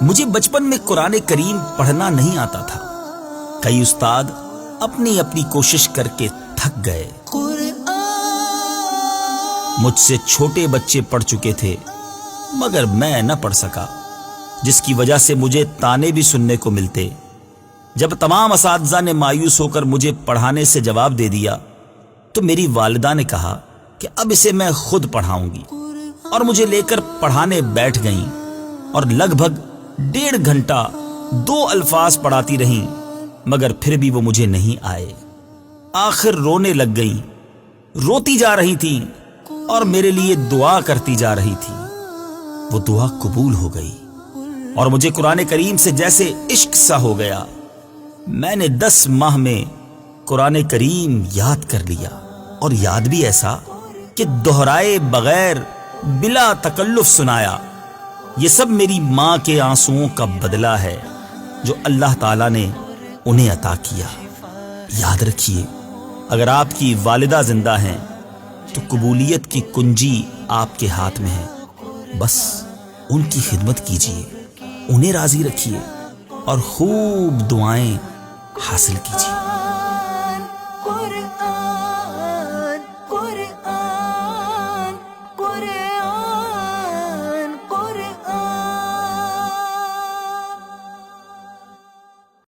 مجھے بچپن میں قرآن کریم پڑھنا نہیں آتا تھا. کئی استاد اپنی اپنی کوشش کر کے تھک گئے. مجھ سے چھوٹے بچے پڑھ چکے تھے مگر میں نہ پڑھ سکا، جس کی وجہ سے مجھے طعنے بھی سننے کو ملتے. جب تمام اساتذہ نے مایوس ہو کر مجھے پڑھانے سے جواب دے دیا تو میری والدہ نے کہا کہ اب اسے میں خود پڑھاؤں گی، اور مجھے لے کر پڑھانے بیٹھ گئیں اور لگ بھگ 1.5 گھنٹہ 2 الفاظ پڑھاتی رہیں، مگر پھر بھی وہ مجھے نہیں آئے. آخر رونے لگ گئیں، روتی جا رہی تھیں اور میرے لیے دعا کرتی جا رہی تھی. وہ دعا قبول ہو گئی اور مجھے قرآن کریم سے جیسے عشق سا ہو گیا. میں نے 10 ماہ میں قرآن کریم یاد کر لیا، اور یاد بھی ایسا کہ دہرائے بغیر بلا تکلف سنایا. یہ سب میری ماں کے آنسوؤں کا بدلہ ہے جو اللہ تعالیٰ نے انہیں عطا کیا. یاد رکھیے، اگر آپ کی والدہ زندہ ہیں تو قبولیت کی کنجی آپ کے ہاتھ میں ہے. بس ان کی خدمت کیجیے، انہیں راضی رکھیے اور خوب دعائیں حاصل کیجیے.